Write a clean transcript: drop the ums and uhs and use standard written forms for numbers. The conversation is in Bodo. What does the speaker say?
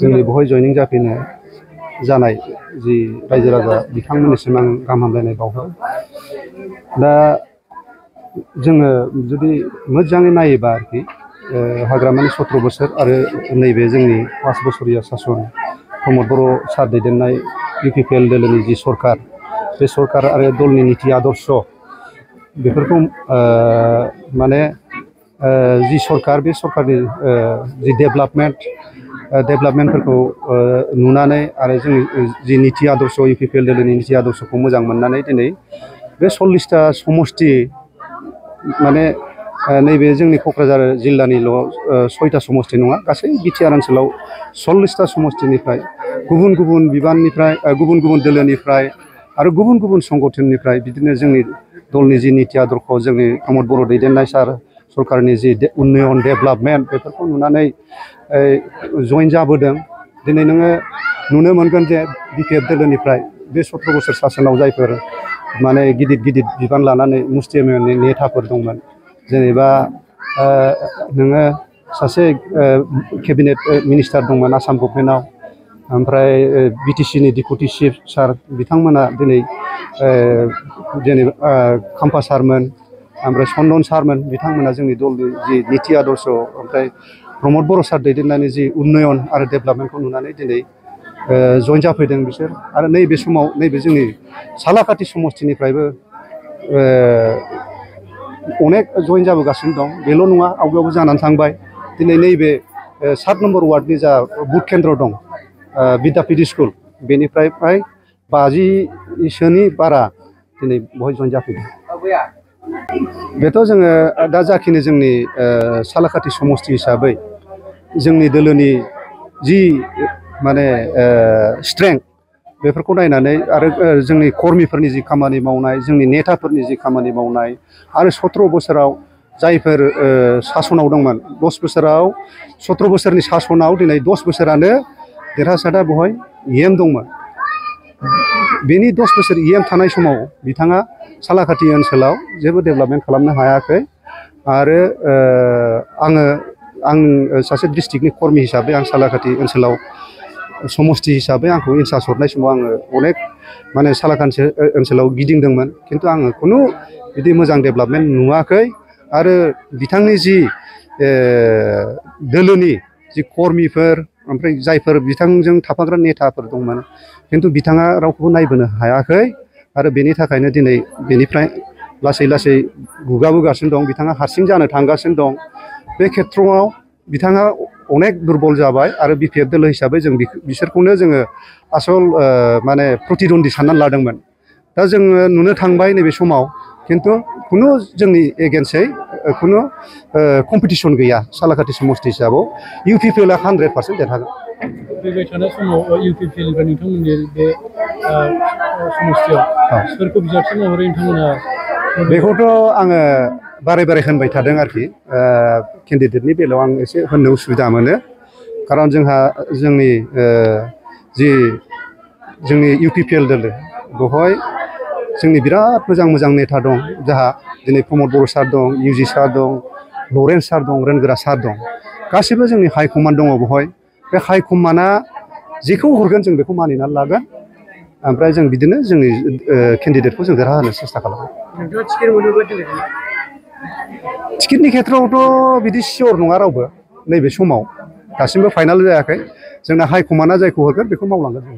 जोंनि बहाय जयनिं जाफैनो जानाय जि रायजो राजा बिथांमोननिसिम आं गाहाम हामलायनाय बावहरो। दा जोङो जुदि मोजाङै नायोबा आरोखि हाग्रामानि 17 बोसोर आरो नैबे जोंनि 5 बोसोरिया सासन प्रमद बर' सार दैदेननाय इउपिपिएल दोलोनि जि सरकार, बे सरकार आरो दलनि नीति आदर्श बेफोरखौ माने जि सरकार, बे सरकारनि जि डेभेलपमेन्टफोरखौ नुनानै आरो जोंनि जि नीति आदर्श इउपिपिएल दोलोनि नीति आदर्शखौ मोजां मोननानै दिनै बे 40टा समष्टि माने नैबे जोंनि क'क्राझार जिल्लानिल' 6टा समष्टि नङा, गासै बिटिआर ओनसोलाव 40टा समष्टिनिफ्राय गुबुन गुबुन बिबाननिफ्राय गुबुन गुबुन दोलोनिफ्राय आरो गुबुन गुबुन संगठननिफ्राय बिदिनो जोंनि दलनि जि नीति आदर्श, जोंनि प्रमद बर' दैदेननाय सार सरकारनि जि उन्नयन डेभेलपमेन्ट बेफोरखौ नुनानै जइन जाबोदों। दिनै नोङो नुनो मोनगोन जे बिपिएफ दोलोनिफ्राय बे 17 बोसोर सासनाव जायफोर माने गिदिर गिदिर बिबान लानानै मुस्टि एमएलए नेताफोर दंमोन, जेनेबा नोङो सासे केबिनेट मिनिस्टार दंमोन आसाम गभर्नमेन्टआव, ओमफ्राय बिटिसिनि डिपुटि चिफ सार बिथांमोना दिनै जेनेबा खाम्फा सारमोन, ओमफ्राय चन्दन सारमोन, बिथांमोना जोंनि दलनि जि नीति आदर्श ओमफ्राय प्रमद बर' सार दैदेननायनि जि उन्नयन आरो डेभेलपमेन्टखौ नुनानै दिनै जइन जाफैदों बिसोर। आरो नैबे समाव नैबे जोंनि सालाकाथि समष्टिनिफ्रायबो अनेक जइन जाबोगासिनो दं। बेल' नङा, आवगायावबो जानानै थांबाय। दिनै नैबे 7 नम्बर वार्डनि जा बुथ केन्द्र दं बिद्यापीठ स्कुल, बेनिफ्राय फ्राय 50सोनि बारा दिनै बहाय जइन जाफैदों। बेथ' जोङो दा जाखिनि जोंनि सालाकाथि समष्टि हिसाबै जोंनि दोलोनि जि माने स्ट्रेंथ बेफोरखौ नायनानै आरो जोंनि कर्मिफोरनि जि खामानि मावनाय, जोंनि नेताफोरनि जि खामानि मावनाय आरो 17 बोसोराव जायफोर सासनाव दंमोन, 10 बोसोराव 17 बोसोरनि सासनाव दिनै 10 बोसोरानो देरहासादा बहाय EM दंमोन। बेनि 10 बोसोर EM थानाय समाव बिथाङा सालाकाथि ओनसोलाव जेबो डेभेलपमेन्ट खालामनो हायाखै। आरो आं सासे डिस्ट्रिक्टनि कर्मि हिसाबै आं सालाकाथि ओनसोलाव समष्टि हिसाबै आंखौ इनसार्ज हरनाय समाव आङो अनेक माने सालाकाथि ओनसोलाव गिदिंदोंमोन, खिन्थु आङो खुनु बिदि मोजां डेभेलपमेन्ट नुवाखै। आरो बिथांनि जि दोलोनि जि कर्मिफोर ओमफ्राय जायफोर बिथांजों थाफाग्रा नेताफोर दंमोन, खिन्थु बिथाङा रावखौबो नायबोनो हायाखै। आरो बेनि थाखायनो दिनै बेनिफ्राय लासै लासै गुगाबोगासिनो दं। बिथाङा हारसिं जानो थांगासिनो दं। बे खेथ्रआव बिथाङा अनेक दुरबल जाबाय आरो बिपिएफ दोलो हिसाबै जों बिसोरखौनो जोङो आसल माने प्रतिद्वन्दी साननानै लादोंमोन। दा जोङो नुनो थांबाय नैबे समाव, खिन्थु खुनु जोंनि एगेन्स्टै खुनु कम्पिटिसन गैया। सालाकाथि समष्टि हिसाबाव इउपिपिएलआ 100% देरहागोन। फैबाय थानाय समाव इउपिपिएलनिफ्राय नोंथांमोननि बे समष्टियाव सोरखौ बिजाबसिन महरै नोंथांमोना? बेखौथ' आङो बारे बारे होनबाय थादों आरोखि। केन्डिडेटनि बेलायाव आं एसे होननो उसुबिदा मोनो, खारन जोंहा जोंनि जि जोंनि इउपिपिएल दोलो बेवहाय जोंनि बिराद मोजां मोजां नेता दं। जोंहा दिनै प्रमद बर' सार दं, इउजि सार दं, लरेन्स सार दं, रोनगोरा सार दं। गासैबो जोंनि हाइकमान्ड दङ बेवहाय। बे हाइकमान्डआ जेखौ हरगोन जों बेखौ मानिनानै लागोन। ओमफ्राय जों बिदिनो जोंनि केन्डिडेटखौ जों देरहाहोनो सेस्था खालामो। टिकेटनि खेथ्रआवथ' बिदि सियर नङा रावबो नैबे समाव, दासिमबो फाइनाल जायाखै। जोंना हाइकमान्डआ जायखौ हरगोन बेखौ मावलांगोन जों।